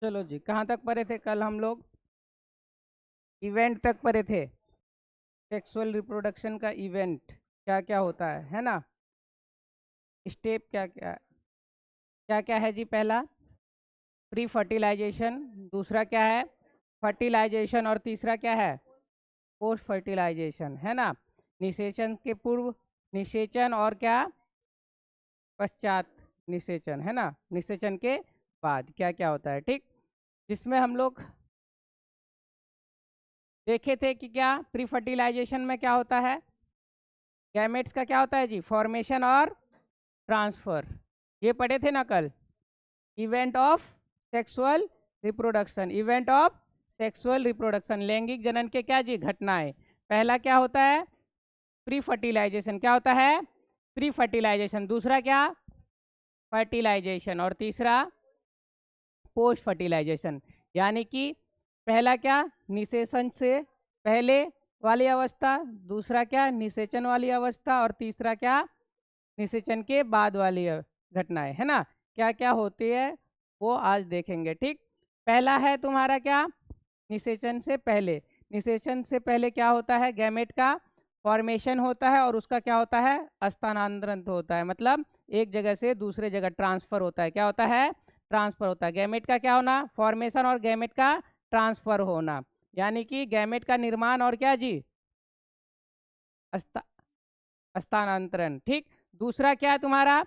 चलो जी, कहाँ तक पढ़े थे कल हम लोग? इवेंट तक पढ़े थे। सेक्सुअल रिप्रोडक्शन का इवेंट क्या क्या होता है ना? स्टेप क्या क्या क्या क्या है जी? पहला प्री फर्टिलाइजेशन, दूसरा क्या है फर्टिलाइजेशन, और तीसरा क्या है पोस्ट फर्टिलाइजेशन, है ना? निषेचन के पूर्व, निषेचन, और क्या पश्चात निषेचन, है ना? निषेचन के बाद क्या क्या होता है, ठीक? जिसमें हम लोग देखे थे कि क्या प्री फर्टिलाइजेशन में क्या होता है, गैमेट्स का क्या होता है जी, फॉर्मेशन और ट्रांसफर। ये पढ़े थे ना कल। Event of sexual reproduction, event of sexual reproduction, लैंगिक जनन के क्या जी घटनाएं। पहला क्या होता है प्री फर्टिलाइजेशन, क्या होता है प्री फर्टिलाइजेशन, दूसरा क्या फर्टिलाइजेशन, और तीसरा पोस्ट फर्टिलाइजेशन। यानी कि पहला क्या निषेचन से पहले वाली अवस्था, दूसरा क्या निषेचन वाली अवस्था, और तीसरा क्या निषेचन के बाद वाली घटनाएं, है ना? क्या क्या होती है वो आज देखेंगे, ठीक? पहला है तुम्हारा क्या निषेचन से पहले। निषेचन से पहले क्या होता है, गैमेट का फॉर्मेशन होता है और उसका क्या होता है स्थानांतरण होता है, मतलब एक जगह से दूसरे जगह ट्रांसफर होता है। क्या होता है ट्रांसफर होता है। गैमेट का क्या होना फॉर्मेशन और गैमेट का ट्रांसफर होना, यानी कि गैमेट का निर्माण और क्या जी स्थानांतरण, ठीक? दूसरा क्या है तुम्हारा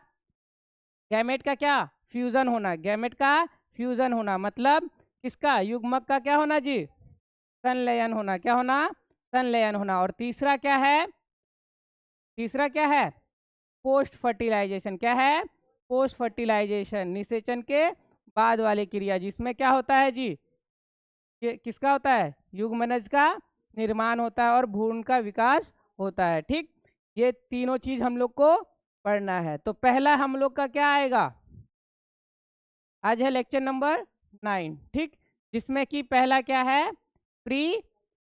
गैमेट का क्या फ्यूजन होना, गैमेट का फ्यूजन होना, मतलब किसका युग्मक का क्या होना जी संलयन होना, क्या होना संलयन होना। और तीसरा क्या है, तीसरा क्या है पोस्ट फर्टिलाइजेशन, क्या है पोस्ट फर्टिलाइजेशन, निषेचन के बाद वाली क्रिया, जिसमें क्या होता है जी किसका होता है युग्मनज का निर्माण होता है और भ्रूण का विकास होता है, ठीक? ये तीनों चीज हम लोग को पढ़ना है। तो पहला हम लोग का क्या आएगा, आज है लेक्चर नंबर 9, ठीक? जिसमें कि पहला क्या है प्री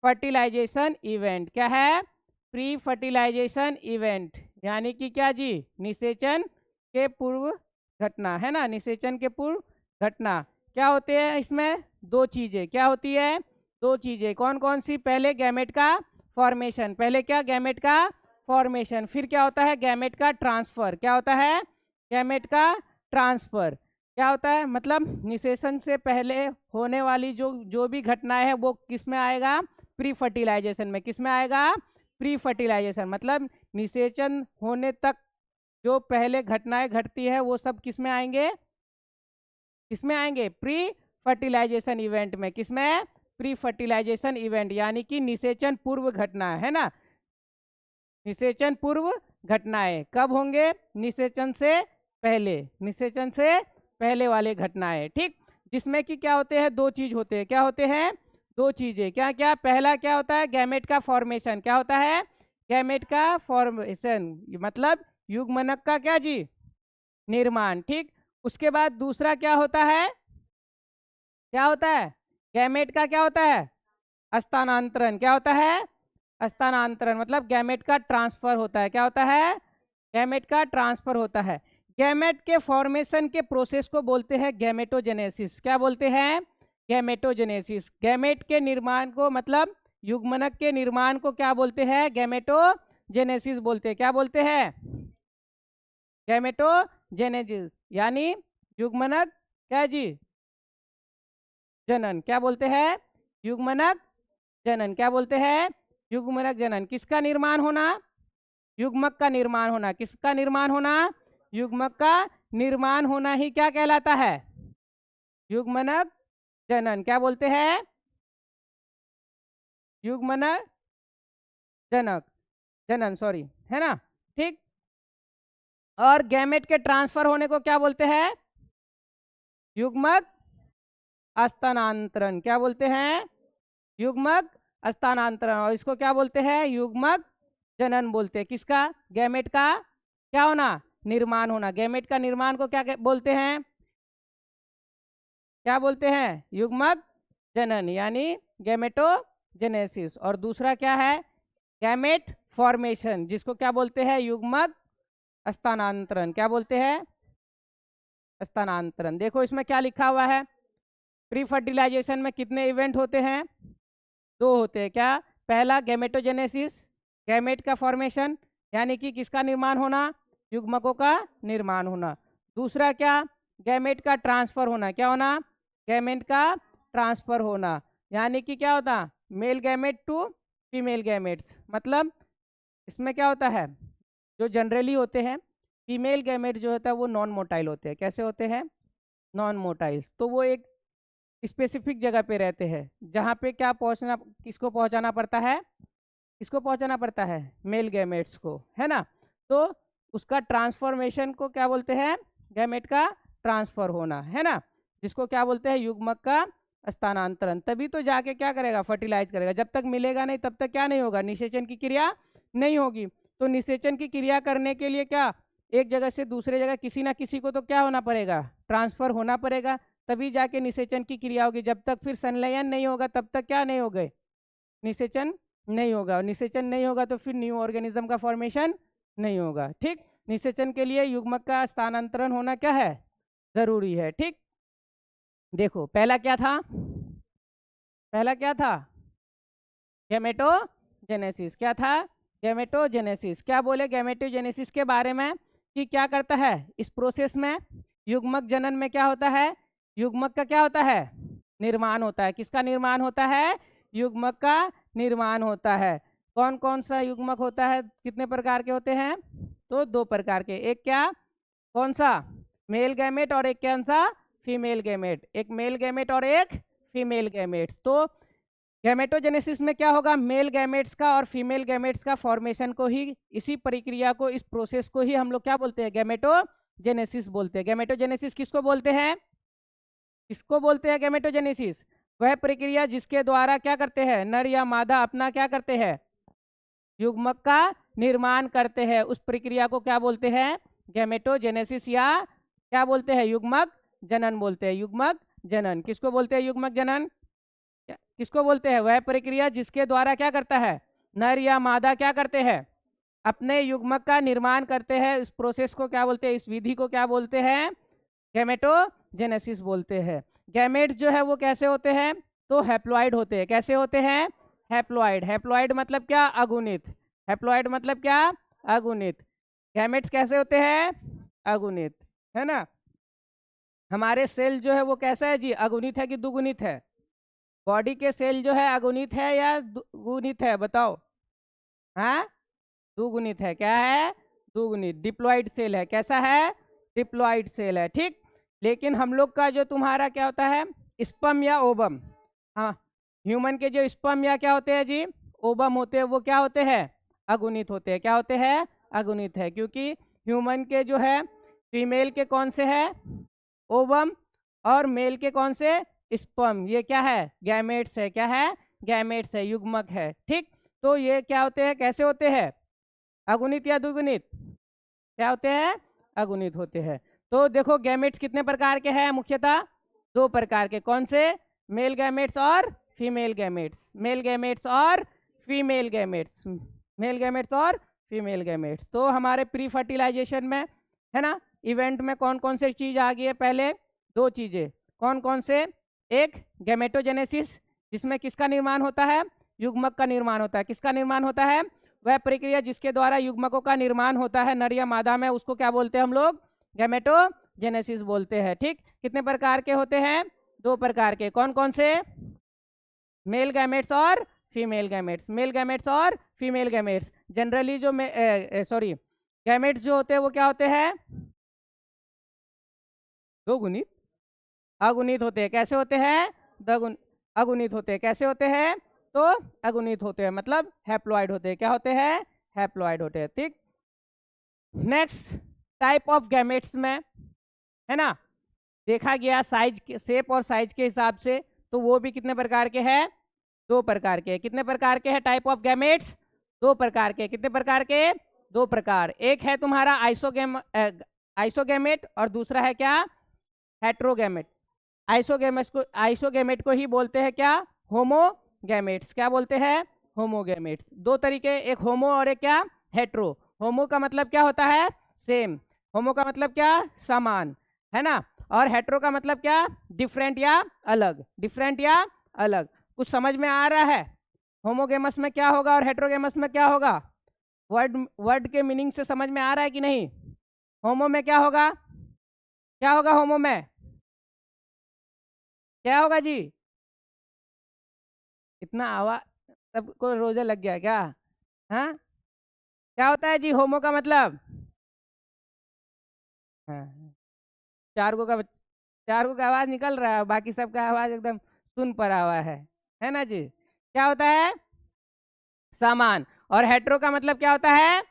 फर्टिलाइजेशन इवेंट, क्या है प्री फर्टिलाइजेशन इवेंट, यानी कि क्या जी निषेचन के पूर्व घटना, है ना? निषेचन के पूर्व घटना क्या होते हैं इसमें दो चीजें, क्या होती है दो चीजें, कौन कौन सी? पहले गैमेट का फॉर्मेशन, पहले क्या गैमेट का फॉर्मेशन, फिर क्या होता है गैमेट का ट्रांसफर, क्या होता है गैमेट का ट्रांसफर। क्या होता है मतलब निषेचन से पहले होने वाली जो जो भी घटनाएं है वो किस में आएगा प्री फर्टिलाइजेशन में, किस में आएगा प्री फर्टिलाइजेशन, मतलब निषेचन होने तक जो पहले घटनाएं घटती है वो सब किस में आएंगे, किसमें आएंगे प्री फर्टिलाइजेशन इवेंट में, किसमें प्री फर्टिलाइजेशन इवेंट, यानी कि निषेचन पूर्व घटना, है ना? निषेचन पूर्व घटनाएं कब होंगे निषेचन से पहले, निषेचन से पहले वाले घटनाएं, ठीक? जिसमें कि क्या होते हैं दो चीज होते हैं, क्या होते हैं दो चीजें, क्या क्या? पहला क्या होता है गैमेट का फॉर्मेशन, क्या होता है गैमेट का फॉर्मेशन, मतलब युग्मनक का क्या जी निर्माण, ठीक? उसके बाद दूसरा क्या होता है, क्या होता है गैमेट का क्या होता है स्थानांतरण, क्या होता है स्थानांतरण, मतलब गैमेट का ट्रांसफर होता है, क्या होता है गैमेट का ट्रांसफर होता है। गैमेट के फॉर्मेशन के प्रोसेस को बोलते हैं गैमेटोजेनेसिस, क्या बोलते हैं गैमेटोजेनेसिस। गैमेट के निर्माण को मतलब युग्मनक के निर्माण को क्या बोलते हैं गैमेटोजेनेसिस बोलते हैं, क्या बोलते हैं गैमेटोजेनेसिस, यानी युग्मनक क्या जी जनन, क्या बोलते हैं युग्मनक जनन, क्या बोलते हैं युग्मनक जनन। किसका निर्माण होना युग्मक का निर्माण होना, किसका निर्माण होना युग्मक का निर्माण होना ही क्या कहलाता है युग्मनक जनन, क्या बोलते हैं युग्मनक जनक जनन, सॉरी, है ना? ठीक। और गैमेट के ट्रांसफर होने को क्या बोलते हैं युग्मक स्थानांतरण, क्या बोलते हैं युग्मक स्थानांतरण, और इसको क्या बोलते हैं युग्मक जनन बोलते हैं। किसका गैमेट का क्या होना निर्माण होना, गैमेट का निर्माण को क्या बोलते हैं, क्या बोलते हैं युग्मक जनन, यानी गैमेटोजेनेसिस। और दूसरा क्या है गैमेट फॉर्मेशन, जिसको क्या बोलते हैं युग्मक स्थानांतरण, क्या बोलते हैं स्थानांतरण। देखो इसमें क्या लिखा हुआ है प्री फर्टिलाइजेशन में कितने इवेंट होते हैं? 2 होते हैं। क्या? पहला गैमेटोजेनेसिस, गैमेट का फॉर्मेशन, यानी कि किसका निर्माण होना? युग्मकों का निर्माण होना। दूसरा क्या? गैमेट का ट्रांसफर होना। क्या होना? गैमेट का ट्रांसफर होना, यानी कि क्या होता? Male gamete to female gametes. मतलब इसमें क्या होता है, जो जनरली होते हैं फीमेल गैमेट जो होता है वो नॉन मोटाइल होते हैं। कैसे होते हैं? Non motile. तो वो एक स्पेसिफिक जगह पे रहते हैं जहाँ पे क्या पहुँचना, किसको पहुँचाना पड़ता है? किसको पहुँचाना पड़ता है? मेल गैमेट्स को, है ना। तो उसका ट्रांसफॉर्मेशन को क्या बोलते हैं? गैमेट का ट्रांसफर होना, है ना, जिसको क्या बोलते हैं? युग्मक का स्थानांतरण। तभी तो जाके क्या करेगा? फर्टिलाइज करेगा। जब तक मिलेगा नहीं तब तक क्या नहीं होगा? निषेचन की क्रिया नहीं होगी। तो निषेचन की क्रिया करने के लिए क्या, एक जगह से दूसरे जगह किसी ना किसी को तो क्या होना पड़ेगा? ट्रांसफर होना पड़ेगा, तभी जाके निषेचन की क्रिया होगी। जब तक फिर संलयन नहीं होगा तब तक क्या नहीं होगा? निषेचन नहीं होगा। और निषेचन नहीं होगा तो फिर न्यू ऑर्गेनिज्म का फॉर्मेशन नहीं होगा। ठीक, निषेचन के लिए युग्मक का स्थानांतरण होना क्या है? जरूरी है। ठीक, देखो पहला क्या था? पहला क्या था? गैमेटोजेनेसिस। क्या था? गैमेटोजेनेसिस। क्या बोले गैमेटोजेनेसिस के बारे में? कि क्या करता है इस प्रोसेस में? युग्मक जनन में क्या होता है? युग्मक का क्या होता है? निर्माण होता है। किसका निर्माण होता है? युग्मक का निर्माण होता है। कौन कौन सा युग्मक होता है? कितने प्रकार के होते हैं? तो 2 प्रकार के। एक क्या, कौन सा? मेल गैमेट, और एक कौन सा? Female gamete. एक मेल गैमेट और एक फीमेल गैमेट। तो गैमेटोजेनेसिस में क्या होगा? मेल गैमेट्स का और फीमेल गैमेट्स का फॉर्मेशन को ही, इसी प्रक्रिया को, इस प्रोसेस को ही हम लोग क्या बोलते हैं? गैमेटोजेनेसिस बोलते हैं। गैमेटोजेनेसिस किसको बोलते हैं? किसको बोलते हैं गैमेटोजेनेसिस? वह प्रक्रिया जिसके द्वारा क्या करते हैं? नर या मादा अपना क्या करते हैं? युग्मक का निर्माण करते हैं। उस प्रक्रिया को क्या बोलते हैं? गैमेटोजेनेसिस, या क्या बोलते हैं? युग्मक जनन बोलते हैं। युग्मक जनन किसको बोलते हैं? युग्मक जनन किसको बोलते हैं? वह प्रक्रिया जिसके द्वारा क्या करता है? नर या मादा क्या करते हैं? अपने युग्मक का निर्माण करते हैं। इस प्रोसेस को क्या बोलते हैं? इस विधि को क्या बोलते हैं? गैमेटोजेनेसिस बोलते हैं। गैमेट्स जो है वो कैसे होते हैं? तो हैप्लॉइड होते हैं। कैसे होते हैं? हैप्लॉइड। हैप्लॉइड मतलब क्या? अगुणित। हैप्लॉइड मतलब क्या? अगुणित। गैमेट्स कैसे होते हैं? अगुणित, है ना। हमारे सेल जो है वो कैसा है जी? अगुणित है कि दुगुणित है? बॉडी के सेल जो है अगुणित है या गुणित है? बताओ। हाँ, दुगुणित है। क्या है? दुगुणित। डिप्लॉइड सेल है। कैसा है? डिप्लॉइड सेल है। ठीक, लेकिन हम लोग का जो तुम्हारा क्या होता है? स्पर्म या ओवम। हाँ, ह्यूमन के जो स्पर्म या क्या होते हैं जी? ओवम होते हैं, वो क्या होते हैं? अगुणित होते हैं। क्या होते हैं? अगुणित है। क्योंकि ह्यूमन के जो है फीमेल के कौन से है? ओवम, और मेल के कौन से? स्पर्म। ये क्या है? गैमेट्स है। क्या है? गैमेट्स है, युग्मक है। ठीक, तो ये क्या होते हैं? कैसे होते हैं? अगुणित या द्विगुणित? क्या होते हैं? अगुणित होते हैं। तो देखो गैमेट्स कितने प्रकार के हैं? मुख्यतः 2 प्रकार के। कौन से? मेल गैमेट्स और फीमेल गैमेट्स। मेल गैमेट्स और फीमेल गैमेट्स। मेल गैमेट्स और फीमेल गैमेट्स। तो हमारे प्री फर्टिलाइजेशन में, है ना, इवेंट में कौन कौन से चीज आ गई है? पहले 2 चीजें। कौन कौन से? एक गैमेटोजेनेसिस, जिसमें किसका निर्माण होता है? युग्मक का निर्माण होता है। किसका निर्माण होता है? वह प्रक्रिया जिसके द्वारा युग्मकों का निर्माण होता है नर या मादा में, उसको क्या बोलते हैं हम लोग? गैमेटोजेनेसिस बोलते हैं। ठीक, कितने प्रकार के होते हैं? 2 प्रकार के। कौन कौन से? मेल गैमेट्स और फीमेल गैमेट्स। मेल गैमेट्स और फीमेल गैमेट्स। जनरली जो सॉरी गैमेट्स जो होते हैं वो क्या होते हैं? 2 गुणित, अगुणित होते हैं। कैसे होते हैं? अगुणित होते हैं। कैसे होते हैं? तो अगुणित होते हैं, मतलब हैप्लॉइड होते हैं। क्या होते हैं? हैप्लॉइड होते हैं। ठीक, नेक्स्ट टाइप ऑफ गैमेट्स में, है ना, देखा गया साइज के, शेप और साइज के हिसाब से, तो वो भी कितने प्रकार के हैं? 2 प्रकार के। कितने प्रकार के हैं टाइप ऑफ गैमेट्स? 2 प्रकार के। कितने प्रकार के? 2 प्रकार। एक है तुम्हारा आइसोगैमेट, और दूसरा है क्या? हेट्रोगैमेट। आइसोगैमेट को ही बोलते हैं क्या? होमोगैमेट्स। क्या बोलते हैं? होमोगैमेट्स। 2 तरीके, एक होमो और एक क्या? हेट्रो। होमो का मतलब क्या होता है? सेम। होमो का मतलब क्या? समान, है ना। और हेट्रो का मतलब क्या, डिफरेंट या अलग, डिफरेंट या अलग। कुछ समझ में आ रहा है? होमोगेमस में क्या होगा और हेट्रोगेमस में क्या होगा? वर्ड वर्ड के मीनिंग से समझ में आ रहा है कि नहीं? होमो में क्या होगा, क्या होगा होमो में, क्या होगा जी? इतना आवाज, सबको रोजा लग गया क्या? हाँ, क्या होता है जी होमो का मतलब? हाँ, चार को का आवाज निकल रहा है, बाकी सबका आवाज एकदम सुन पड़ा हुआ है ना जी? क्या होता है? समान। और हेट्रो का मतलब क्या होता है?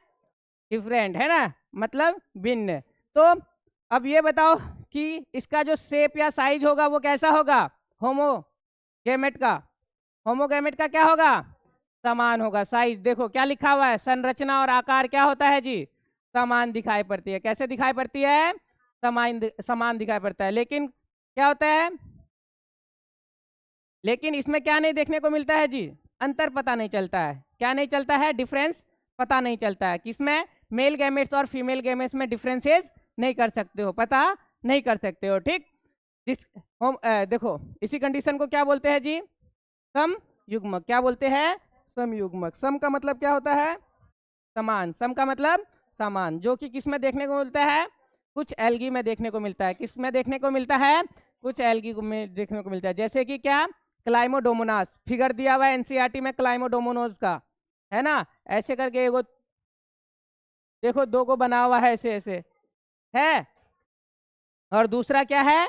डिफरेंट, है ना, मतलब भिन्न। तो अब ये बताओ कि इसका जो शेप या साइज होगा वो कैसा होगा? होमोगेमेट का, होमोगेमेट का क्या होगा? समान होगा। साइज देखो क्या लिखा हुआ है, संरचना और आकार क्या होता है जी? समान दिखाई पड़ती है। कैसे दिखाई पड़ती है? समान दिखाई पड़ता है। लेकिन क्या होता है, लेकिन इसमें क्या नहीं देखने को मिलता है जी? अंतर पता नहीं चलता है। क्या नहीं चलता है? डिफरेंस पता नहीं चलता है। किसमें? मेल गैमेट्स और फीमेल गैमेट्स में डिफरेंसेस नहीं कर सकते हो, पता नहीं कर सकते हो। ठीक, जिस देखो इसी कंडीशन को क्या बोलते हैं जी? सम युग्मक। क्या बोलते हैं? सम युग्मक। सम का मतलब क्या होता है? समान। सम का मतलब समान, जो कि किस में देखने को मिलता है? कुछ एल्गी में देखने को मिलता है। किस में देखने को मिलता है? कुछ एल्गी में देखने को मिलता है। जैसे कि क्या? क्लाइमोडोमोनास, फिगर दिया हुआ है एनसीईआरटी में क्लाइमोडोमोनास का, है ना? ऐसे करके एगो देखो, दो को बना हुआ है ऐसे ऐसे, है। और दूसरा क्या है?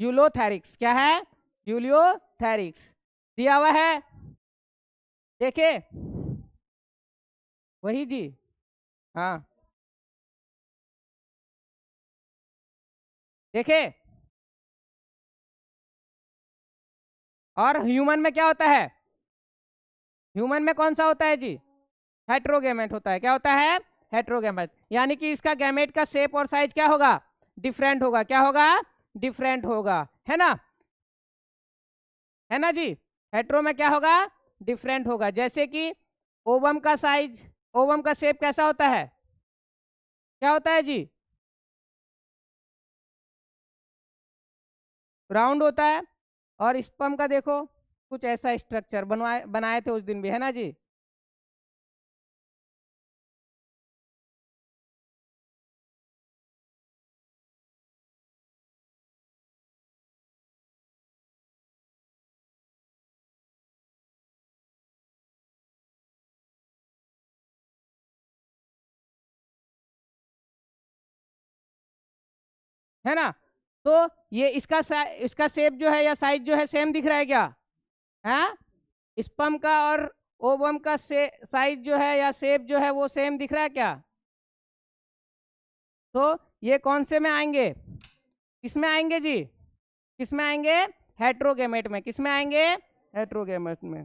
यूलोथेरिक्स। क्या है? यूलियोथेरिक्स दिया हुआ है, देखे? वही जी, हाँ, देखे? और ह्यूमन में क्या होता है? ह्यूमन में कौन सा होता है जी? हेट्रोगेमेट होता है। क्या होता है? हेट्रोगेमेट। यानी कि इसका गैमेट का शेप और साइज क्या होगा? डिफरेंट होगा। क्या होगा? डिफरेंट होगा, है ना? है ना जी? हेट्रो में क्या होगा? डिफरेंट होगा। जैसे कि ओवम का साइज, ओवम का शेप कैसा होता है? क्या होता है जी? राउंड होता है। और स्पर्म का देखो कुछ ऐसा स्ट्रक्चर बनवाए बनाए थे उस दिन भी, है ना जी? है ना? तो ये इसका शेप जो है या साइज जो है सेम दिख रहा है क्या? है? स्पर्म का और ओवम का साइज जो है या शेप जो है वो सेम दिख रहा है क्या? तो ये कौन से में आएंगे? किस में आएंगे जी? किस में आएंगे? हेट्रोगेमेट में। किस में आएंगे? हेट्रोगेमेट में।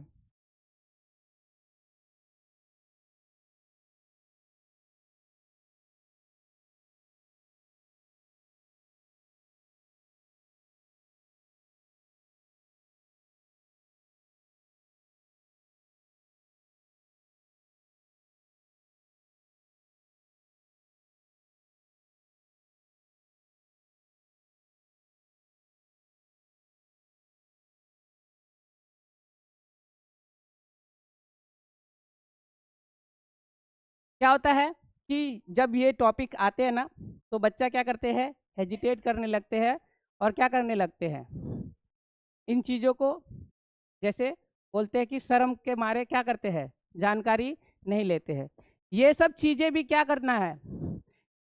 क्या होता है कि जब ये टॉपिक आते हैं ना, तो बच्चा क्या करते हैं? हेजिटेट करने लगते हैं। और क्या करने लगते हैं? इन चीज़ों को जैसे बोलते हैं कि शर्म के मारे क्या करते हैं? जानकारी नहीं लेते हैं। ये सब चीज़ें भी क्या करना है?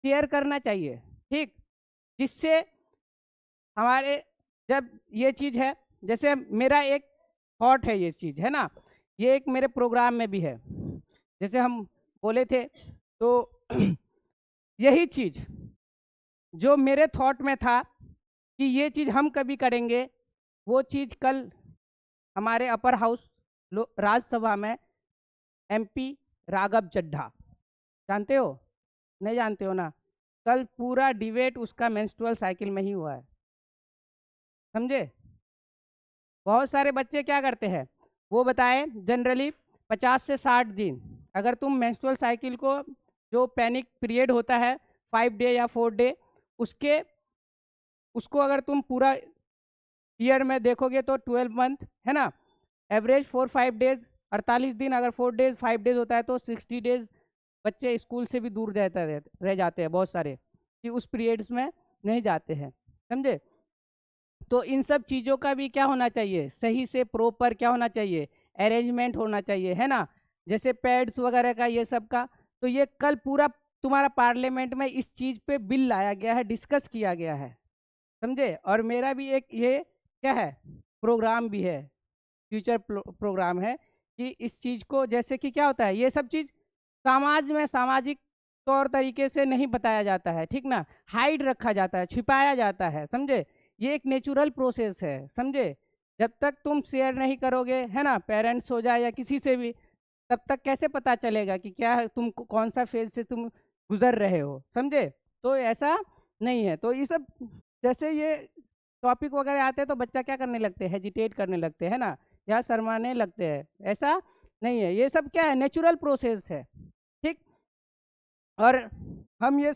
शेयर करना चाहिए। ठीक, जिससे हमारे, जब ये चीज़ है, जैसे मेरा एक थॉट है, ये चीज़ है ना, ये एक मेरे प्रोग्राम में भी है। जैसे हम बोले थे, तो यही चीज़ जो मेरे थॉट में था कि ये चीज़ हम कभी करेंगे, वो चीज़ कल हमारे अपर हाउस राज्यसभा में एमपी राघव चड्ढा, जानते हो? नहीं जानते हो ना? कल पूरा डिबेट उसका मेंस्ट्रुअल साइकिल में ही हुआ है, समझे? बहुत सारे बच्चे क्या करते हैं, वो बताए जनरली 50 से 60 दिन, अगर तुम मेंस्ट्रुअल साइकिल को, जो पैनिक पीरियड होता है 5 डे या 4 डे, उसके उसको अगर तुम पूरा ईयर में देखोगे तो 12 मंथ है ना, एवरेज 4-5 डेज, 48 दिन, अगर 4 डेज 5 डेज होता है तो 60 डेज बच्चे स्कूल से भी दूर रह जाते हैं बहुत सारे, कि उस पीरियड्स में नहीं जाते हैं, समझे। तो इन सब चीज़ों का भी क्या होना चाहिए, सही से प्रॉपर क्या होना चाहिए, अरेंजमेंट होना चाहिए, है ना। जैसे पैड्स वगैरह का ये सब का, तो ये कल पूरा तुम्हारा पार्लियामेंट में इस चीज़ पे बिल लाया गया है, डिस्कस किया गया है, समझे। और मेरा भी एक ये क्या है, प्रोग्राम भी है, फ्यूचर प्रोग्राम है, कि इस चीज़ को, जैसे कि क्या होता है, ये सब चीज़ समाज में सामाजिक तौर तरीके से नहीं बताया जाता है, ठीक ना, हाइड रखा जाता है, छिपाया जाता है, समझे। ये एक नेचुरल प्रोसेस है, समझे। जब तक तुम शेयर नहीं करोगे, है ना, पेरेंट्स हो जाए या किसी से भी, तब तक कैसे पता चलेगा कि क्या है, तुम कौन सा फेज से तुम गुजर रहे हो, समझे। तो ऐसा नहीं है। तो ये सब जैसे ये टॉपिक वगैरह आते हैं तो बच्चा क्या करने लगते हैं, हेजिटेट करने लगते हैं ना, या शर्माने लगते हैं, ऐसा नहीं है। ये सब क्या है, नेचुरल प्रोसेस है, ठीक। और हम ये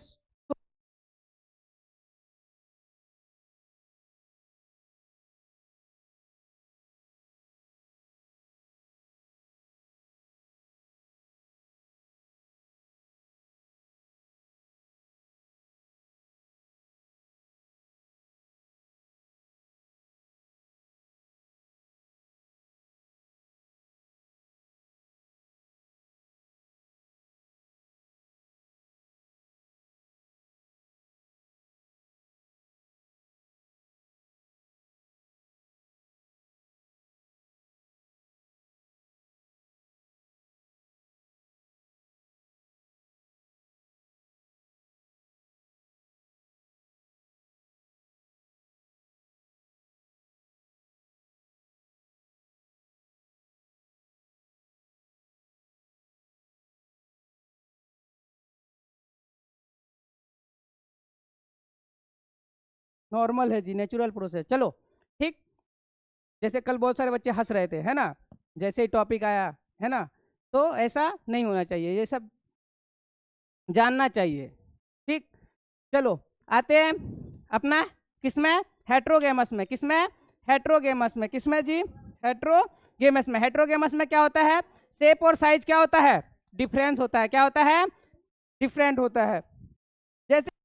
नॉर्मल है जी, नेचुरल प्रोसेस, चलो ठीक। जैसे कल बहुत सारे बच्चे हंस रहे थे, है ना, जैसे ही टॉपिक आया, है ना, तो ऐसा नहीं होना चाहिए, ये सब जानना चाहिए, ठीक। चलो आते हैं अपना किसमें, हेट्रोगेमस में, किसमें, हेट्रोगेमस में, किसमें जी, हेट्रोगेमस में। हेट्रोगेमस में क्या होता है, शेप और साइज क्या होता है, डिफरेंस होता है, क्या होता है, डिफरेंट होता है। जैसे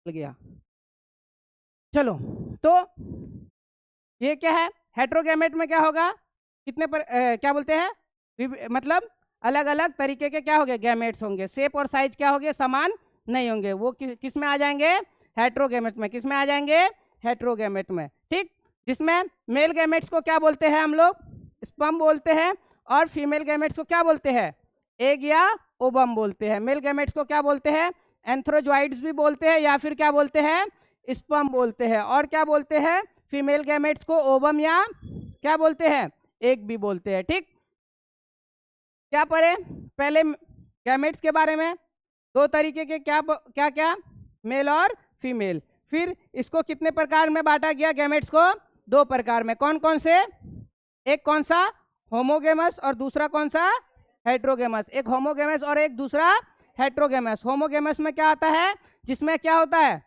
गया, चलो। तो ये क्या है, हेट्रोगेमेट में क्या होगा, कितने पर क्या बोलते हैं, मतलब अलग अलग तरीके के क्या हो गए, गैमेट्स होंगे, शेप और साइज क्या होंगे, समान नहीं होंगे, वो किस में आ जाएंगे, हेट्रोगेमेट में। किस में आ जाएंगे, हेट्रोगेमेट में, ठीक। जिसमें मेल गैमेट्स को क्या बोलते हैं हम लोग, स्पर्म बोलते हैं, और फीमेल गैमेट्स को क्या बोलते हैं, एग या ओबम बोलते हैं। मेल गैमेट्स को क्या बोलते हैं, एंथ्रोजॉइड्स भी बोलते हैं, या फिर क्या बोलते हैं, स्पर्म बोलते हैं। और क्या बोलते हैं, फीमेल गैमेट्स को ओवम या क्या बोलते हैं, एग भी बोलते हैं, ठीक। क्या पढ़े पहले गैमेट्स के बारे में, दो तरीके के, क्या क्या क्या, मेल और फीमेल। फिर इसको कितने प्रकार में बांटा गया, गैमेट्स को दो प्रकार में, कौन कौन से, एक कौन सा, होमोगेमस, और दूसरा कौन सा, हेट्रोगेमस। एक होमोगेमस और एक दूसरा हेट्रोगेमस। होमोगेमस में क्या आता है, जिसमें क्या होता है,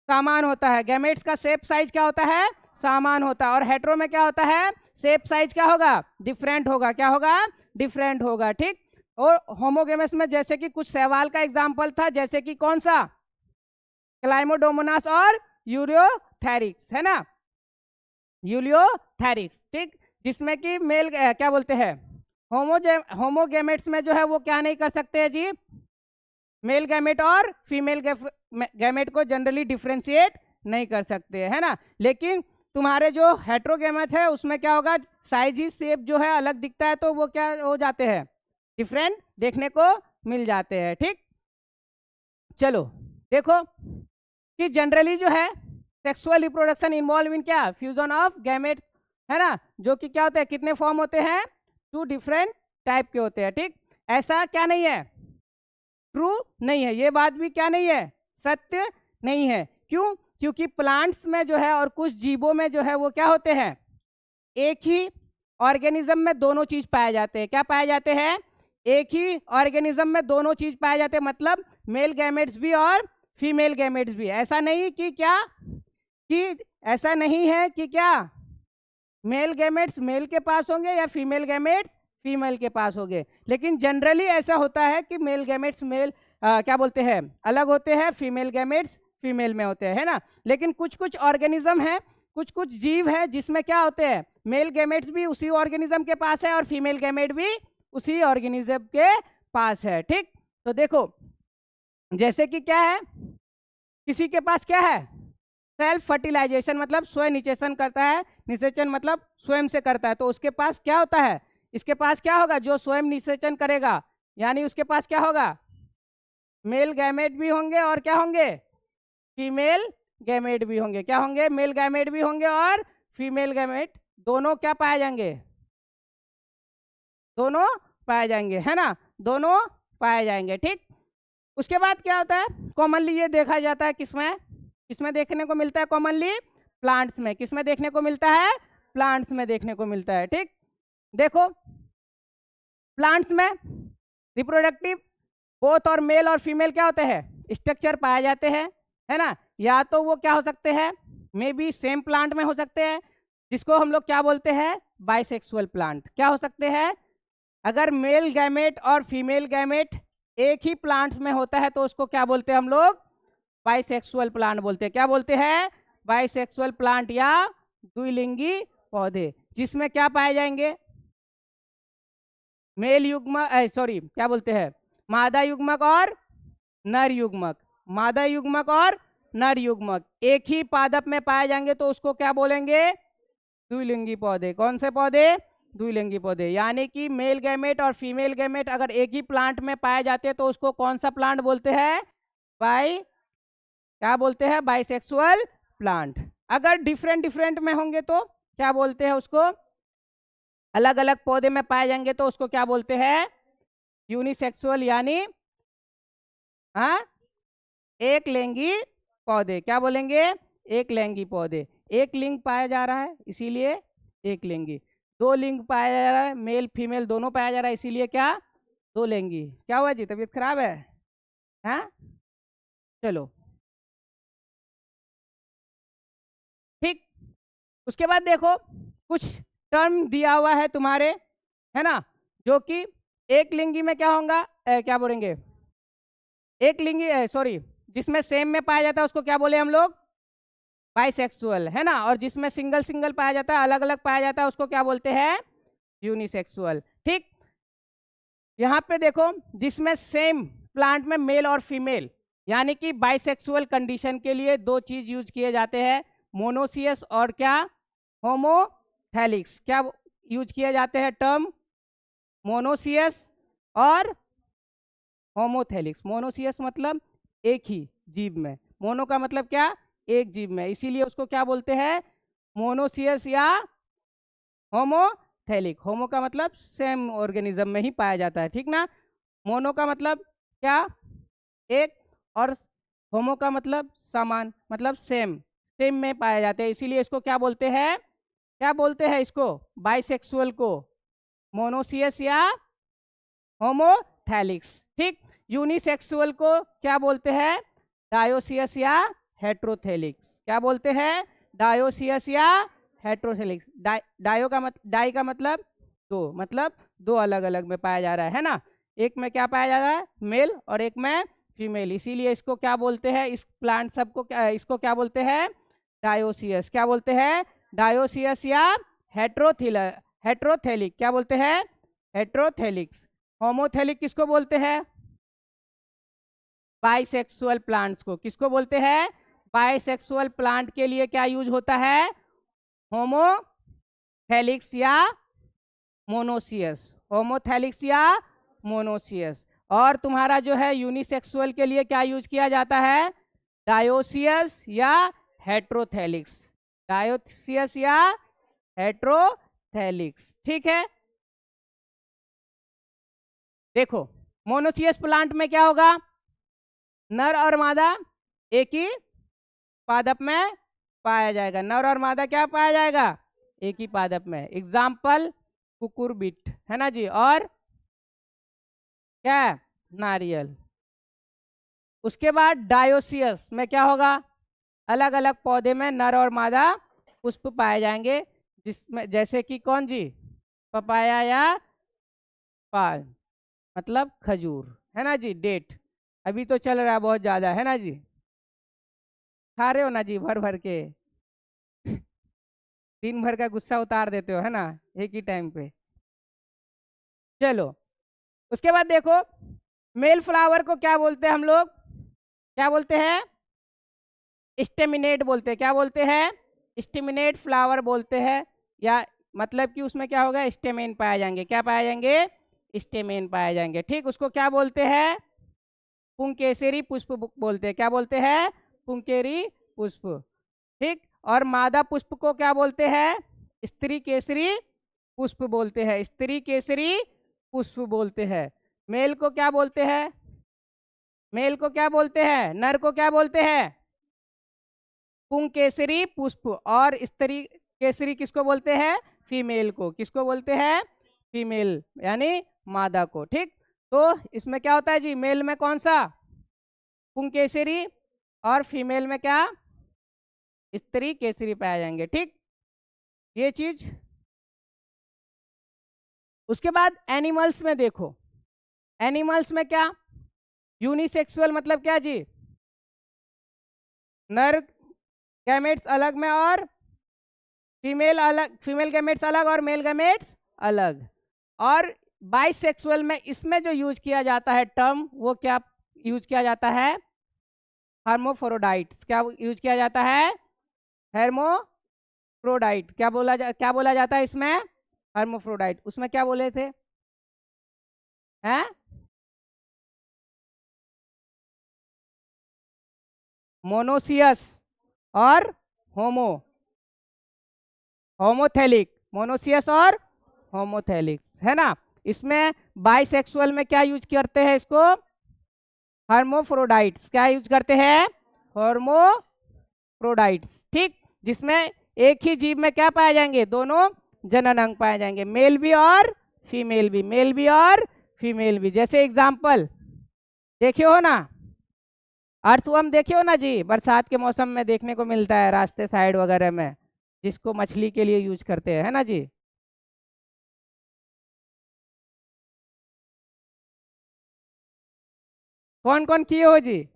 समान होता है, गैमेट्स का शेप साइज क्या होता है, समान होता है। और हेट्रो में क्या होता है, शेप साइज क्या होगा, डिफरेंट होगा, क्या होगा, डिफरेंट होगा, ठीक। और होमोगेमस में जैसे कि कुछ सवाल का एग्जांपल था, जैसे कि कौन सा, क्लाइमोडोमोनास और यूरियोथेरिक्स, है ना, यूलियोथेरिक्स, ठीक। जिसमें कि मेल क्या बोलते हैं, होमोगेमेट्स में जो है वो क्या नहीं कर सकते हैं जी, मेल गैमेट और फीमेल गैमेट को जनरली डिफ्रेंशिएट नहीं कर सकते, है ना। लेकिन तुम्हारे जो हेट्रोगेमेट है उसमें क्या होगा, साइज ही शेप जो है अलग दिखता है, तो वो क्या हो जाते हैं, डिफरेंट देखने को मिल जाते हैं। ठीक, चलो देखो कि जनरली जो है सेक्सुअल रिप्रोडक्शन इन्वॉल्व इन क्या, फ्यूजन ऑफ गैमेट, है ना, जो कि क्या होते हैं, कितने फॉर्म होते हैं, 2 डिफरेंट टाइप के होते हैं। ठीक, ऐसा क्या नहीं है, ट्रू नहीं है, ये बात भी क्या नहीं है, सत्य नहीं है। क्यों, क्योंकि प्लांट्स में जो है और कुछ जीवों में जो है वो क्या होते हैं, एक ही ऑर्गेनिज्म में दोनों चीज पाए जाते हैं। क्या पाए जाते हैं, एक ही ऑर्गेनिज्म में दोनों चीज पाए जाते हैं, मतलब मेल गैमेट्स भी और फीमेल गैमेट्स भी। ऐसा नहीं कि क्या, कि ऐसा नहीं है कि क्या मेल गैमेट्स मेल के पास होंगे या फीमेल गैमेट्स फीमेल के पास होंगे, लेकिन जनरली ऐसा होता है कि मेल गैमेट्स क्या बोलते हैं, अलग होते हैं, फीमेल गैमेट्स फीमेल में होते हैं, है ना। लेकिन कुछ कुछ ऑर्गेनिज्म है, कुछ कुछ जीव है जिसमें क्या होते हैं, मेल गैमेट्स भी उसी ऑर्गेनिज्म के पास है और फीमेल गैमेट भी उसी ऑर्गेनिज्म के पास है। ठीक, तो देखो जैसे कि क्या है, किसी के पास क्या है, सेल्फ फर्टिलाइजेशन मतलब स्वयं निषेचन करता है, निषेचन मतलब स्वयं से करता है, तो उसके पास क्या होता है, इसके पास क्या होगा, जो स्वयं निषेचन करेगा, यानी उसके पास क्या होगा, मेल गैमेट भी होंगे और क्या होंगे, फीमेल गैमेट भी होंगे। क्या होंगे, मेल गैमेट भी होंगे और फीमेल गैमेट, दोनों क्या पाए जाएंगे, दोनों पाए जाएंगे, है ना, दोनों पाए जाएंगे। ठीक, उसके बाद क्या होता है, कॉमनली ये देखा जाता है किसमें, किसमें देखने को मिलता है कॉमनली, प्लांट्स में। किसमें देखने को मिलता है, प्लांट्स में देखने को मिलता है। ठीक, देखो प्लांट्स में रिप्रोडक्टिव बोथ और मेल और फीमेल क्या होते हैं, स्ट्रक्चर पाए जाते हैं, है ना। या तो वो क्या हो सकते हैं, मे बी सेम प्लांट में हो सकते हैं, जिसको हम लोग क्या बोलते हैं, बाइसेक्सुअल प्लांट। क्या हो सकते हैं, अगर मेल गैमेट और फीमेल गैमेट एक ही प्लांट्स में होता है तो उसको क्या बोलते हैं हम लोग, बाइसेक्सुअल प्लांट बोलते हैं। क्या बोलते हैं, बाइसेक्सुअल प्लांट या द्विलिंगी पौधे, जिसमें क्या पाए जाएंगे, मेल युग्मक, सॉरी क्या बोलते हैं, मादा युग्मक और नर युग्मक, मादा युग्मक और नर युग्मक एक ही पादप में पाए जाएंगे तो उसको क्या बोलेंगे, द्विलिंगी पौधे। कौन से पौधे, द्विलिंगी पौधे। यानी कि मेल गैमेट और फीमेल गैमेट अगर एक ही प्लांट में पाए जाते हैं तो उसको कौन सा प्लांट बोलते हैं, क्या बोलते हैं, बाइसेक्सुअल प्लांट। अगर डिफरेंट डिफरेंट में होंगे तो क्या बोलते हैं उसको, अलग अलग पौधे में पाए जाएंगे तो उसको क्या बोलते हैं, यूनिसेक्सुअल, यानी हाँ एक लिंगी पौधे। क्या बोलेंगे, एक लिंगी पौधे। एक लिंग पाया जा रहा है इसीलिए एक लिंगी, दो लिंग पाया जा रहा है, मेल फीमेल दोनों पाया जा रहा है इसीलिए क्या, दो लिंगी। क्या हुआ जी, तबीयत खराब है, हाँ चलो ठीक। उसके बाद देखो कुछ टर्म दिया हुआ है तुम्हारे, है ना, जो कि एक लिंगी में क्या होगा, क्या बोलेंगे, एक लिंगी सॉरी, जिसमें सेम में पाया जाता है उसको क्या बोले हम लोग, बाइसेक्सुअल, है ना। और जिसमें सिंगल सिंगल पाया जाता है, अलग अलग पाया जाता है, उसको क्या बोलते हैं, यूनिसेक्सुअल। ठीक, यहाँ पे देखो जिसमें सेम प्लांट में मेल और फीमेल, यानी कि बाइसेक्सुअल कंडीशन के लिए दो चीज यूज किए जाते हैं, मोनोसियस और क्या, होमोथैलिक्स। क्या यूज किए जाते हैं टर्म, मोनोसियस और होमोथैलिक्स। मोनोसियस मतलब एक ही जीव में, मोनो का मतलब क्या, एक जीव में, इसीलिए उसको क्या बोलते हैं, मोनोसियस या होमोथैलिक। होमो का मतलब सेम ऑर्गेनिज्म में ही पाया जाता है, ठीक ना। मोनो का मतलब क्या, एक, और होमो का मतलब समान, मतलब सेम, सेम में पाए जाते हैं, इसीलिए इसको क्या बोलते हैं, क्या बोलते हैं इसको, बाइसेक्सुअल को मोनोसियस या होमोथैलिक्स। ठीक, यूनिसेक्सुअल को क्या बोलते हैं, डायोसियस या हेट्रोथैलिक्स। क्या बोलते हैं, डायोसियस या हेट्रोथैलिक्स। डायो का डाई का मतलब दो अलग अलग में पाया जा रहा है ना। एक में क्या पाया जा रहा है, मेल, और एक में फीमेल, इसीलिए इसको क्या बोलते हैं, इस प्लांट सबको इसको क्या बोलते हैं, डायोसियस। क्या बोलते हैं, डायोसियस या हेट्रोथैलिक। क्या बोलते हैं, हेट्रोथैलिक्स। होमोथैलिक किसको बोलते हैं, बाइसेक्सुअल प्लांट्स को। किसको बोलते हैं, बाइसेक्सुअल प्लांट के लिए क्या यूज होता है? होमोथैलिक्स या मोनोसियस, होमोथैलिक्स या मोनोसियस। और तुम्हारा जो है यूनिसेक्सुअल के लिए क्या यूज किया जाता है? डायोसियस या हेट्रोथैलिक्स, डायोसियस या हेट्रोथैलिक्स। ठीक है, देखो मोनोसियस प्लांट में क्या होगा? नर और मादा एक ही पादप में पाया जाएगा, नर और मादा क्या पाया जाएगा? एक ही पादप में। एग्जाम्पल कुकुरबिट है ना जी, और क्या? नारियल। उसके बाद डायोसियस में क्या होगा? अलग अलग पौधे में नर और मादा पुष्प पाए जाएंगे, जिसमें जैसे कि कौन जी? पपाया या पाल, मतलब खजूर है ना जी, डेट। अभी तो चल रहा है बहुत ज्यादा है ना जी, खा रहे हो ना जी भर भर के दिन भर का गुस्सा उतार देते हो है ना एक ही टाइम पे। चलो उसके बाद देखो, मेल फ्लावर को क्या बोलते हैं हम लोग? क्या बोलते हैं? स्टेमिनेट बोलते हैं। क्या बोलते हैं? स्टेमिनेट फ्लावर बोलते हैं। या मतलब कि उसमें क्या होगा? स्टेमेन पाए जाएंगे। क्या पाए जाएंगे? स्टेमेन पाए जाएंगे। ठीक, उसको क्या बोलते हैं? पुंकेसरी पुष्प बोलते हैं। क्या बोलते हैं? पुंकेरी पुष्प। ठीक, और मादा पुष्प को क्या बोलते हैं? स्त्री केसरी पुष्प बोलते हैं, स्त्री केसरी पुष्प बोलते हैं। मेल को क्या बोलते हैं? मेल को क्या बोलते हैं? नर को क्या बोलते हैं? पुंकेसरी पुष्प। और स्त्री केसरी किसको बोलते हैं? फीमेल को। किसको बोलते हैं? फीमेल यानी मादा को। ठीक, तो इसमें क्या होता है जी? मेल में कौन सा? पुंकेसरी, और फीमेल में क्या? स्त्री केसरी पाए जाएंगे। ठीक, ये चीज। उसके बाद एनिमल्स में देखो, एनिमल्स में क्या? यूनिसेक्सुअल मतलब क्या जी? नर गैमेट्स अलग में और फीमेल अलग, फीमेल गैमेट्स अलग और मेल गैमेट्स अलग। और बाइसेक्सुअल में इसमें जो यूज किया जाता है टर्म, वो क्या यूज किया जाता है? हर्मोफ्रोडाइट्स। क्या यूज किया जाता है? हेर्मोफ्रोडाइट। क्या बोला जाता है इसमें? हर्मोफ्रोडाइट। उसमें क्या बोले थे? हैं? मोनोसियस और होमो, होमोथैलिक। मोनोसियस और होमोथैलिक्स है ना। इसमें बाइसेक्सुअल में क्या यूज करते हैं इसको? हर्मोफ्रोडाइट्स। क्या यूज करते हैं? हर्मोफ्रोडाइट्स। ठीक, जिसमें एक ही जीव में क्या पाए जाएंगे? दोनों जनन अंग पाए जाएंगे, मेल भी और फीमेल भी, मेल भी और फीमेल भी। जैसे एग्जाम्पल देखे हो ना, अर्थवर्म देखे हो ना जी, बरसात के मौसम में देखने को मिलता है रास्ते साइड वगैरह में, जिसको मछली के लिए यूज करते हैं है ना जी। कौन कौन किए हो जी?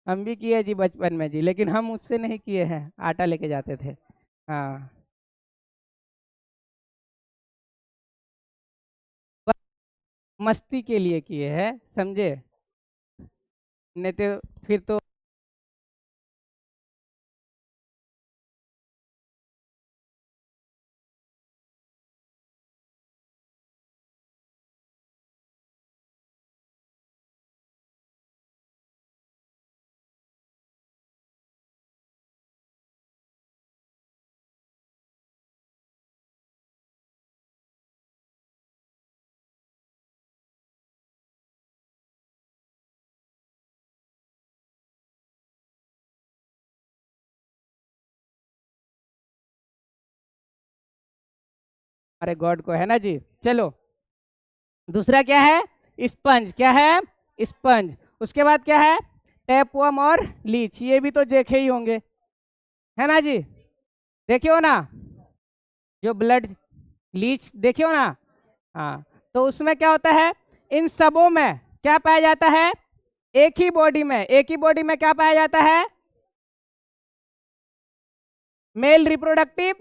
हम भी किए जी बचपन में जी, लेकिन हम उससे नहीं किए हैं, आटा लेके जाते थे। हाँ, बस मस्ती के लिए किए हैं, समझे? नहीं तो फिर तो। हमारे गॉड को है ना जी। चलो दूसरा क्या है? स्पंज। क्या है? स्पंज। उसके बाद क्या है? टैपवर्म और लीच। ये भी तो देखे ही होंगे है ना जी, देखे हो ना? जो ब्लड लीच देखे हो ना? हाँ, तो उसमें क्या होता है? इन सबों में क्या पाया जाता है? एक ही बॉडी में, एक ही बॉडी में क्या पाया जाता है? मेल रिप्रोडक्टिव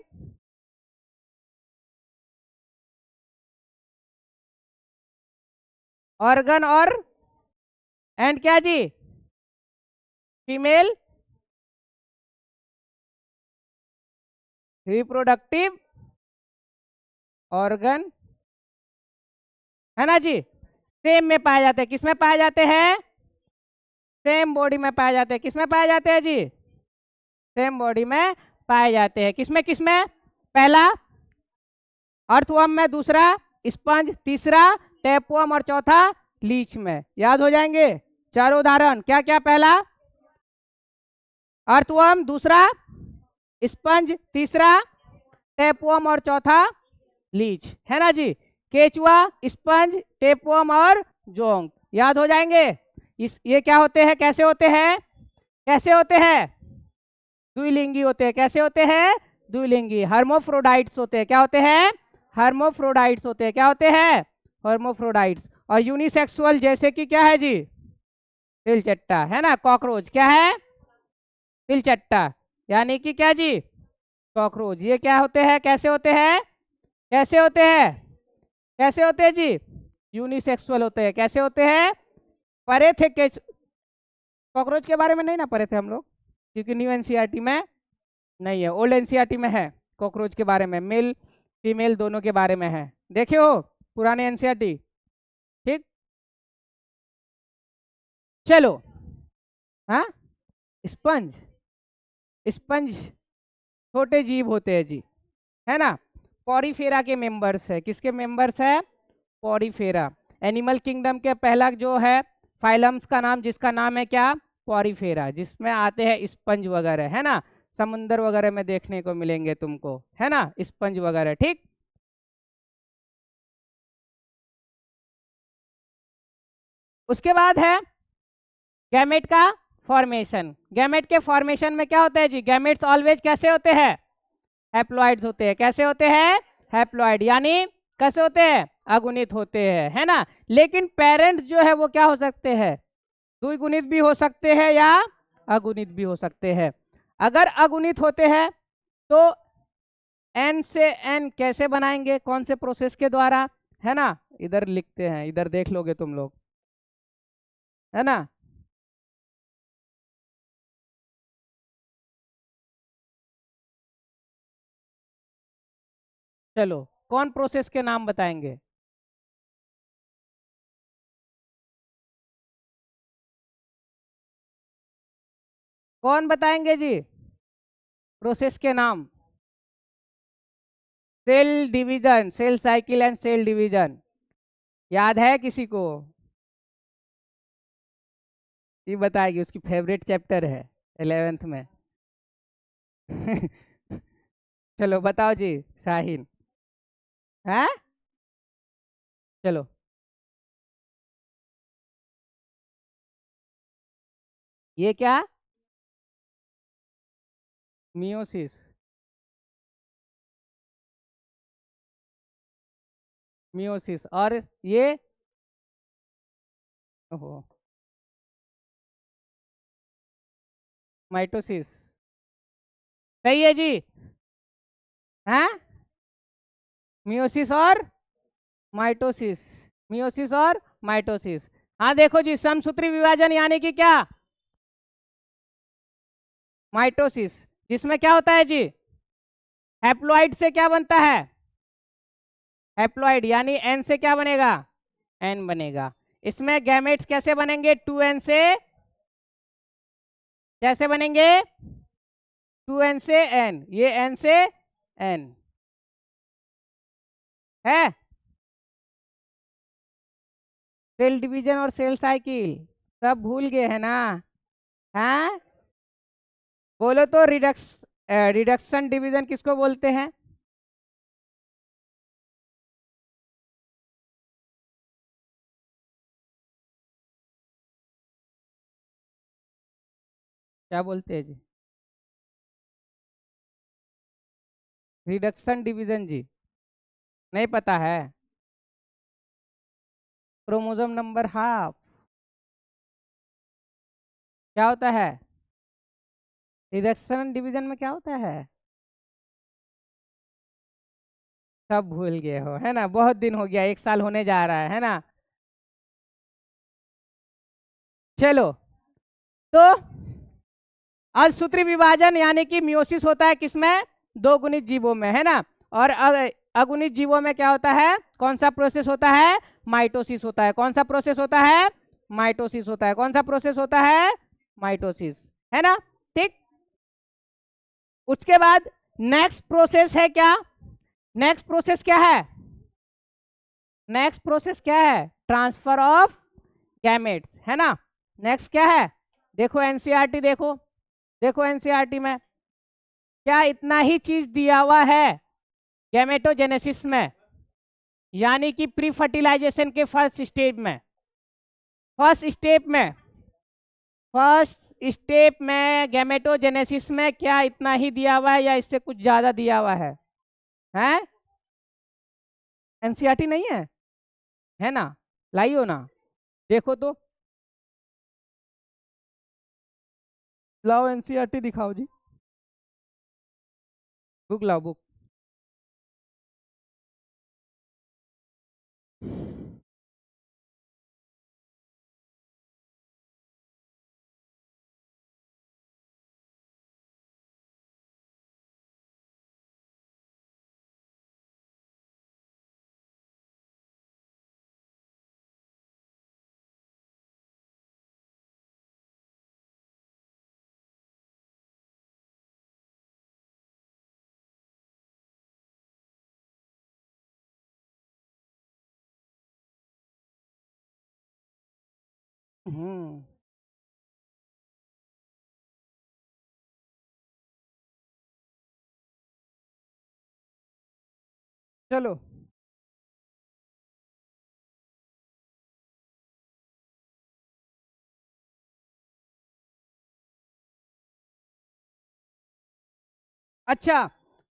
ऑर्गन और एंड क्या जी, फीमेल रिप्रोडक्टिव ऑर्गन, है ना जी, सेम में पाए जाते हैं। किसमें पाए जाते हैं, सेम बॉडी में पाए जाते हैं। किसमें पाए जाते हैं जी, सेम बॉडी में पाए जाते हैं। किसमें किसमें, पहला अर्थवर्म में, दूसरा स्पंज, तीसरा टैपवर्म और चौथा लीच में। याद हो जाएंगे चारों उदाहरण, क्या क्या, पहला अर्थवर्म, दूसरा स्पंज, तीसरा टैपवर्म और चौथा लीच, है ना जी। केचुआ, स्पंज, टेपवर्म और जोंक, याद हो जाएंगे। ये क्या होते हैं, कैसे होते हैं, कैसे होते हैं, द्विलिंगी होते हैं। कैसे होते हैं, द्विलिंगी, हर्मोफ्रोडाइट्स होते हैं। क्या होते हैं, हर्मोफ्रोडाइट्स होते हैं। क्या होते हैं, हर्मोफ्रोडाइट्स। और यूनिसेक्सुअल जैसे कि क्या है जी, तिलचट्टा, है ना। कॉकरोच क्या है, तिलचट्टा, यानी कि क्या जी, कॉकरोच। ये क्या होते हैं, कैसे होते हैं, कैसे होते हैं, कैसे होते हैं जी, यूनिसेक्सुअल होते हैं। कैसे होते हैं, पढ़े थे कॉकरोच के बारे में नहीं ना पढ़े थे हम लोग, क्योंकि न्यू एनसीईआरटी में नहीं है, ओल्ड एनसीईआरटी में है। कॉकरोच के बारे में, मेल फीमेल दोनों के बारे में है, देखे हो पुराने एनसीईआरटी। ठीक, चलो। हाँ, स्पंज, स्पंज छोटे जीव होते हैं जी, है ना। पॉरीफेरा के मेंबर्स है। किसके मेंबर्स है, पॉरीफेरा। एनिमल किंगडम के पहला जो है फाइलम्स का नाम, जिसका नाम है क्या, पॉरीफेरा, जिसमें आते हैं स्पंज वगैरह, है ना। समुंदर वगैरह में देखने को मिलेंगे तुमको, है ना, स्पंज वगैरह। ठीक, उसके बाद है गैमेट का फॉर्मेशन। गैमेट के फॉर्मेशन में क्या होता है जी, गैमेट्स ऑलवेज कैसे होते हैं, हैप्लॉइड्स होते हैं। कैसे होते हैं, हैप्लॉइड, यानी कैसे होते हैं, अगुणित होते हैं, है ना। लेकिन पेरेंट्स जो है वो क्या हो सकते हैं, द्विगुणित भी हो सकते हैं या अगुणित भी हो सकते हैं। अगर अगुणित होते हैं तो एन से एन कैसे बनाएंगे, कौन से प्रोसेस के द्वारा, है ना। इधर लिखते हैं, इधर देख लोगे तुम लोग, है ना। चलो, कौन प्रोसेस के नाम बताएंगे, कौन बताएंगे जी, प्रोसेस के नाम। Cell division, cell cycle and cell division, याद है किसी को, ये बताएगी, उसकी फेवरेट चैप्टर है 11th में। चलो बताओ जी, शाहीन, है, चलो। ये क्या, मियोसिस, मियोसिस, और ये, ओहो, माइटोसिस, सही है जी, हाँ, मियोसिस और माइटोसिस, मियोसिस और माइटोसिस। हाँ देखो जी, समसूत्री विभाजन यानी कि क्या, माइटोसिस, जिसमें क्या होता है जी, हैप्लॉइड से क्या बनता है, हैप्लॉइड, यानी एन से क्या बनेगा, एन बनेगा। इसमें गैमेट्स कैसे बनेंगे, 2n से, कैसे बनेंगे, 2n से n, ये n से n है। सेल डिवीजन और सेल साइकिल सब भूल गए है ना, हाँ। बोलो तो, रिडक्शन डिवीजन किसको बोलते हैं, क्या बोलते हैं जी, रिडक्शन डिवीजन जी, नहीं पता है, क्रोमोसोम नंबर हाफ, क्या होता है, रिडक्शन डिवीजन में क्या होता है, सब भूल गए हो, है ना, बहुत दिन हो गया, 1 साल होने जा रहा है ना। चलो, तो असूत्री विभाजन यानी कि मियोसिस होता है किसमें? दो गुणित जीवों में, है ना। और अगुणित जीवों में क्या होता है? कौन सा प्रोसेस होता है? माइटोसिस होता है। कौन सा प्रोसेस होता है? माइटोसिस होता है। कौन सा प्रोसेस होता है? माइटोसिस, है ना। ठीक, उसके बाद नेक्स्ट प्रोसेस है क्या? नेक्स्ट प्रोसेस क्या है? नेक्स्ट प्रोसेस क्या है? ट्रांसफर ऑफ गैमेट्स, है ना। नेक्स्ट क्या है? देखो एनसीईआरटी, देखो देखो एनसीईआरटी में क्या इतना ही चीज दिया हुआ है गैमेटोजेनेसिस में, यानी कि प्री फर्टिलाइजेशन के फर्स्ट स्टेप में। फर्स्ट स्टेप में गैमेटोजेनेसिस में क्या इतना ही दिया हुआ है या इससे कुछ ज्यादा दिया हुआ है? हैं? एनसीईआरटी नहीं है ना? लाइयो ना, देखो तो, लाओ एनसीईआरटी दिखाओ जी, बुक लाओ, बुक। हम्म, चलो, अच्छा,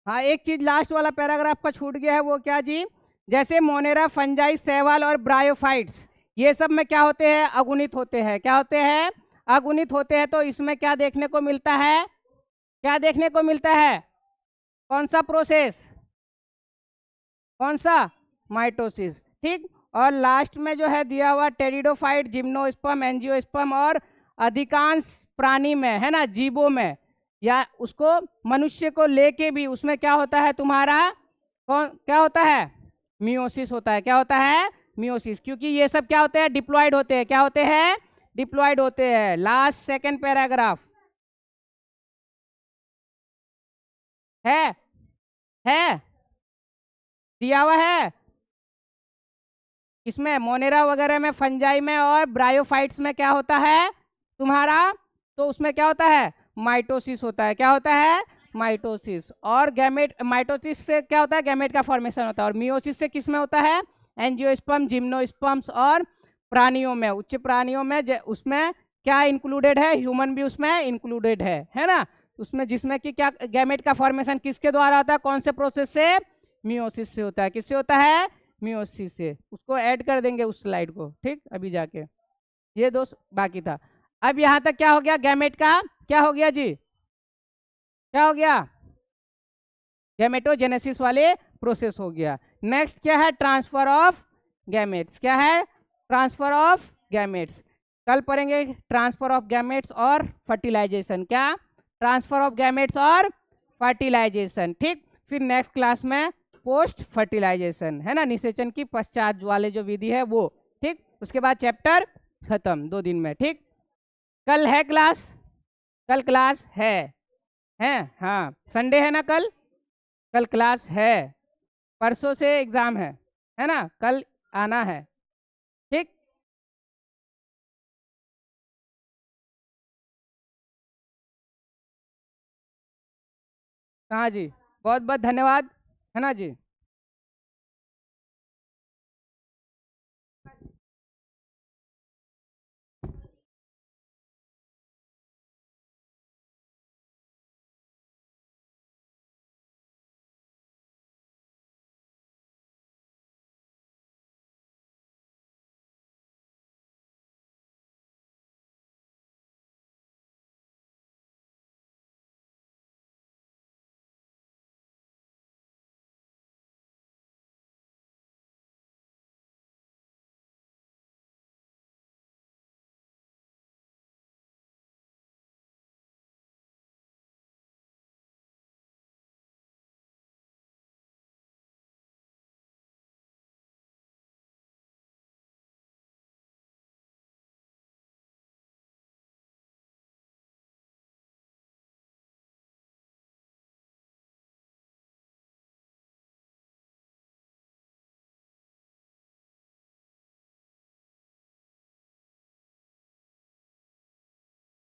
हाँ, एक चीज लास्ट वाला पैराग्राफ का छूट गया है, वो क्या जी? जैसे मोनेरा, फंजाई, शैवाल और ब्रायोफाइट्स, ये सब में क्या होते हैं? अगुणित होते हैं। क्या होते हैं? अगुणित होते हैं। तो इसमें क्या देखने को मिलता है? क्या देखने को मिलता है? कौन सा प्रोसेस? कौन सा? माइटोसिस, ठीक। और लास्ट में जो है दिया हुआ टेरिडोफाइट, जिम्नोस्पर्म, एंजियोस्पर्म और अधिकांश प्राणी में, है ना, जीवों में, या उसको मनुष्य को लेके भी उसमें क्या होता है तुम्हारा? कौन क्या होता है? मियोसिस होता है। क्या होता है? मियोसिस, क्योंकि ये सब क्या होते हैं? डिप्लॉयड होते हैं। क्या होते हैं? डिप्लॉयड होते हैं। लास्ट सेकंड पैराग्राफ है है दिया हुआ है इसमें मोनेरा वगैरह में, फंजाई में और ब्रायोफाइट्स में क्या होता है तुम्हारा? तो उसमें क्या होता है? माइटोसिस होता है। क्या होता है? माइटोसिस। और गैमेट, माइटोसिस से क्या होता है? गैमेट का फॉर्मेशन होता है। और मियोसिस से किस में होता है? एंजियोस्पर्म, जिम्नोस्पर्म्स और प्राणियों में, उच्च प्राणियों में। उसमें क्या इंक्लूडेड है? ह्यूमन भी उसमें इंक्लूडेड है ना। उसमें जिसमें कि क्या गैमेट का फॉर्मेशन किसके द्वारा होता है? कौन से प्रोसेस से? मियोसिस से होता है। किससे होता है? मियोसिस से। उसको ऐड कर देंगे उस स्लाइड को, ठीक, अभी जाके। ये दो बाकी था। अब यहां तक क्या हो गया? गैमेट का क्या हो गया जी? क्या हो गया? गैमेटोजेनेसिस वाले प्रोसेस हो गया। नेक्स्ट क्या है? Transfer of gametes. क्या है? Transfer of gametes. कल पढ़ेंगे ट्रांसफर ऑफ गैमेट्स और फर्टिलाइजेशन। क्या? ट्रांसफर ऑफ गैमेट्स और फर्टिलाइजेशन, ठीक। फिर नेक्स्ट क्लास में पोस्ट फर्टिलाइजेशन, है ना, निषेचन की पश्चात वाले जो विधि है वो, ठीक। उसके बाद चैप्टर खत्म 2 दिन में, ठीक। कल है क्लास? कल क्लास है, हाँ, संडे है ना कल? कल क्लास है। परसों से एग्जाम है ना, कल आना है, ठीक। हाँ जी, बहुत बहुत धन्यवाद, है ना जी।